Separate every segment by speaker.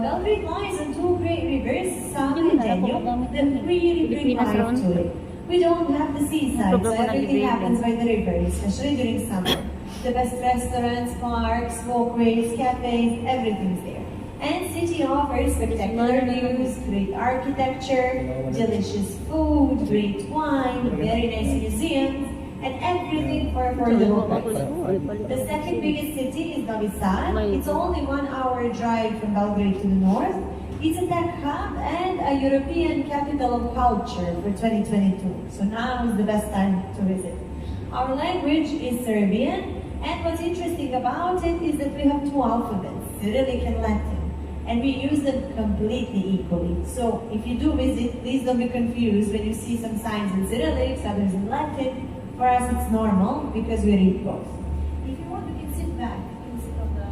Speaker 1: Belgrade lies on two great rivers, Sava and Danube, that really bring life to it. We don't have the seaside, so everything happens by the river, especially during summer. The best restaurants, parks, walkways, cafes, everything's there. And city offers spectacular views, great architecture, delicious food, great wine, very nice museums, and everything for affordable prices. The second biggest city is Novi Sad. It's only 1 hour drive from Belgrade to the north. It's a tech hub and a European capital of culture for 2022. So now is the best time to visit. Our language is Serbian, and what's interesting about it is that we have two alphabets, Cyrillic and Latin. And we use them completely equally. So if you do visit, please don't be confused when you see some signs in Cyrillic, others in Latin. For us, it's normal because we read both. If you want, you can sit back. You can sit on the...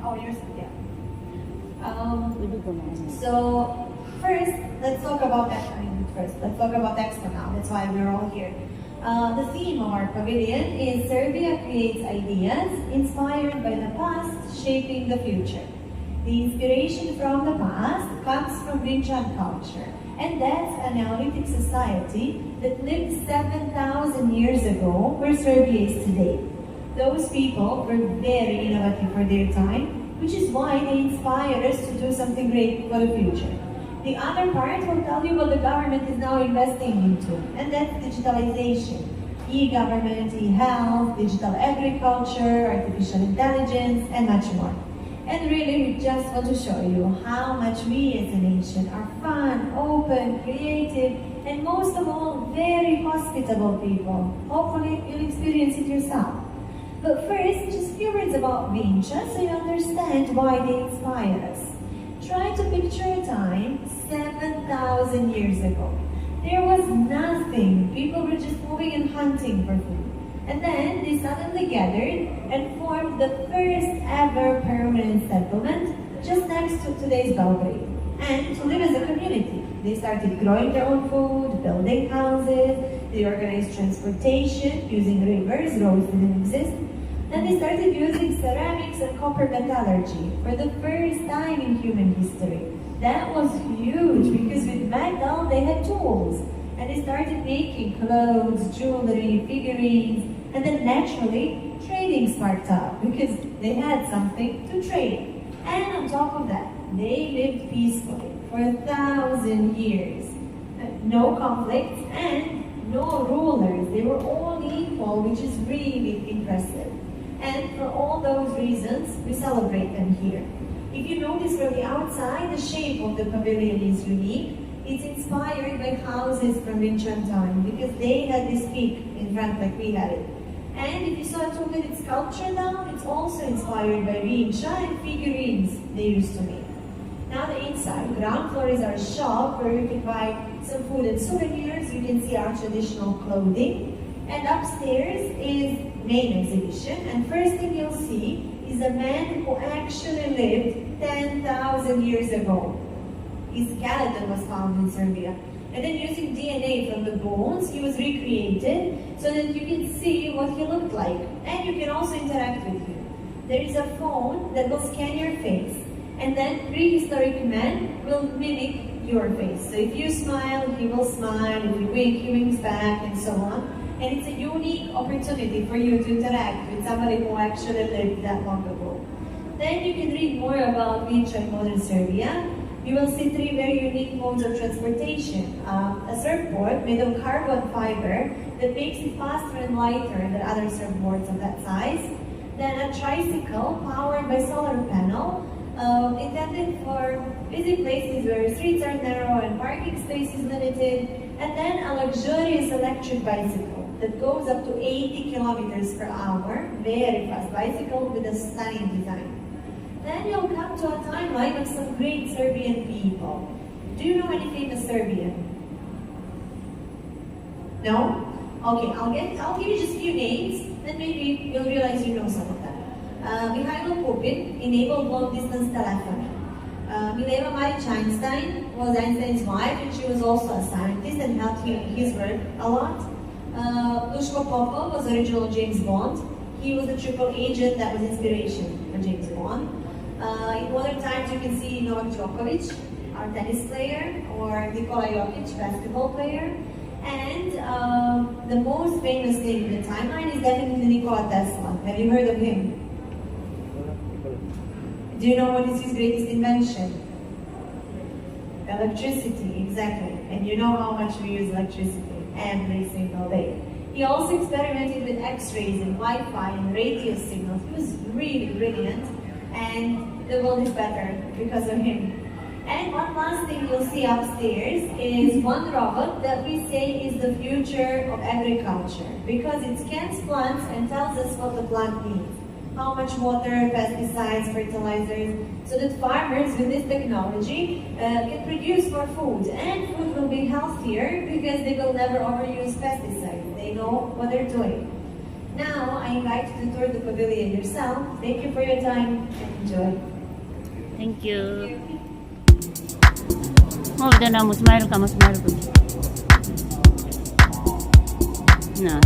Speaker 1: Oh, you're sitting there. So first, let's talk about Let's talk about Expo now. That's why we're all here. The theme of our pavilion is Serbia creates ideas inspired by the past, shaping the future. The inspiration from the past comes from Vinčan culture, and that's a Neolithic society that lived 7,000 years ago where Serbia is today. Those people were very innovative for their time, which is why they inspire us to do something great for the future. The other part will tell you what the government is now investing into, and that's digitalization. E-government, e-health, digital agriculture, artificial intelligence, and much more. And really, we just want to show you how much we as a nation are fun, open, creative, and most of all, very hospitable people. Hopefully, you'll experience it yourself. But first, just a few words about Vinča so you understand why they inspire us. Try to picture a time 7,000 years ago. There was nothing. People were just moving and hunting for food. And then they suddenly gathered and formed the first ever permanent settlement just next to today's Belgrade. And to live as a community. They started growing their own food, building houses, they organized transportation using rivers, roads didn't exist. And they started using ceramics and copper metallurgy for the first time in human history. That was huge because with metal they had tools. And they started making clothes, jewelry, figurines, and then naturally, trading sparked up because they had something to trade. And on top of that, they lived peacefully for 1,000 years. No conflicts and no rulers. They were all equal, which is really impressive. And for all those reasons, we celebrate them here. If you notice from the outside, the shape of the pavilion is unique. It's inspired by houses from ancient time because they had this peak in front like we had it. And if you saw a two-minute sculpture down, it's also inspired by rincha and figurines they used to make. Now the inside, ground floor is our shop where you can buy some food and souvenirs. You can see our traditional clothing. And upstairs is main exhibition. And first thing you'll see is a man who actually lived 10,000 years ago. His skeleton was found in Serbia. And then using DNA from the bones, he was recreated so that you can see what he looked like. And you can also interact with him. There is a phone that will scan your face. And then prehistoric man will mimic your face. So if you smile, he will smile. If you wink, he winks back, and so on. And it's a unique opportunity for you to interact with somebody who actually lived that long ago. Then you can read more about Vinča in modern Serbia. You will see 3 very unique modes of transportation. A surfboard made of carbon fiber that makes it faster and lighter than other surfboards of that size. Then a tricycle powered by solar panel, intended for busy places where streets are narrow and parking space is limited. And then a luxurious electric bicycle that goes up to 80 kilometers per hour, very fast bicycle with a stunning design. Then you'll come to a timeline of some great Serbian people. Do you know any famous Serbian? No? Okay, I'll give you just a few names, then maybe you'll realize you know some of them. Mihailo Pupin enabled long-distance telephony. Mileva Maric-Einstein was Einstein's wife, and she was also a scientist and helped him in his work a lot. Duško Popov was original James Bond. He was the triple agent that was inspiration for James Bond. In modern times, you can see Novak Djokovic, our tennis player, or Nikola Jokic, basketball player. And the most famous name in the timeline is definitely Nikola Tesla. Have you heard of him? Do you know what is his greatest invention? Electricity, exactly. And you know how much we use electricity every single day. He also experimented with X-rays and Wi-Fi and radio signals. He was really brilliant, and the world is better because of him. And one last thing you'll see upstairs is one robot that we say is the future of agriculture because it scans plants and tells us what the plant needs. How much water, pesticides, fertilizers, so that farmers with this technology can produce more food. And food will be healthier because they will never overuse pesticides. They know what they're doing. Now, I invite you to tour the pavilion yourself. Thank you for your time and enjoy.
Speaker 2: Thank you. Oh, udah na, musmail ka. Nah.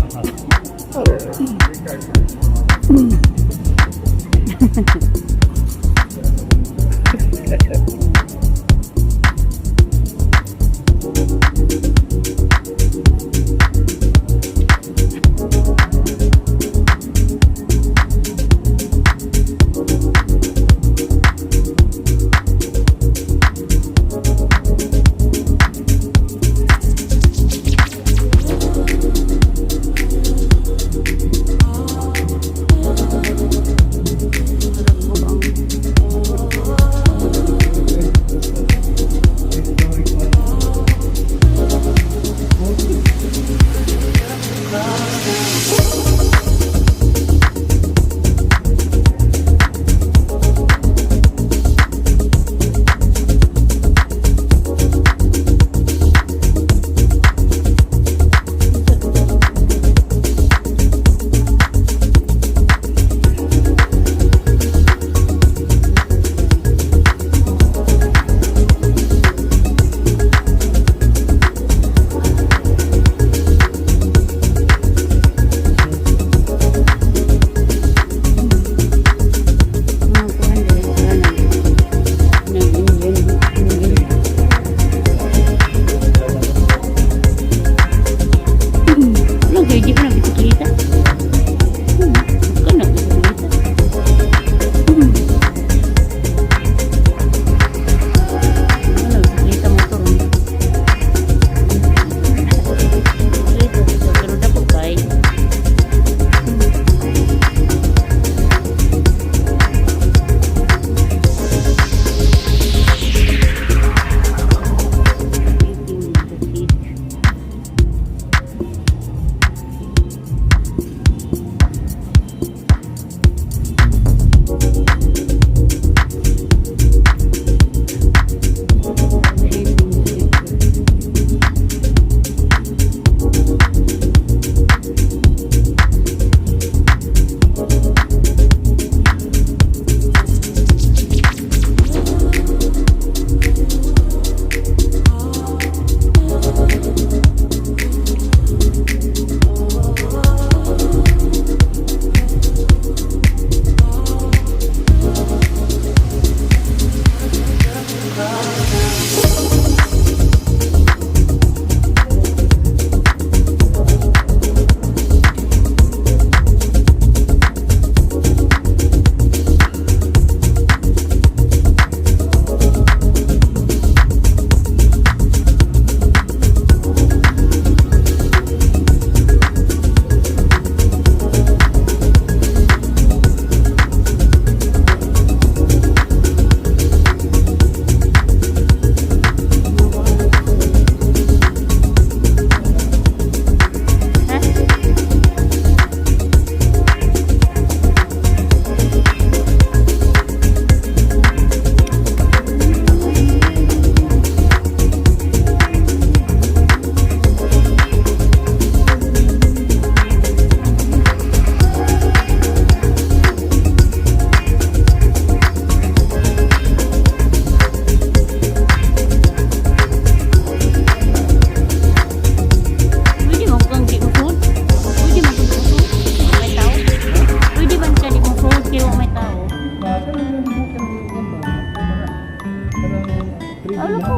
Speaker 2: Ano ko?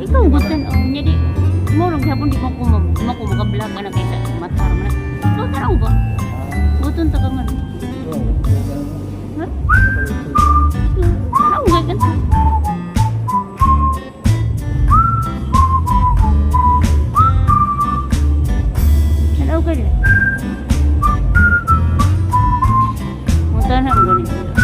Speaker 2: Ikaw gutan oh. Jadi mo lang hapon di ko makablog na kaysa matar man. Ikaw tarong ba? Guton ta ka man. Ha? Tarong ga kan? Hello ka rin. Munta na ang ganito.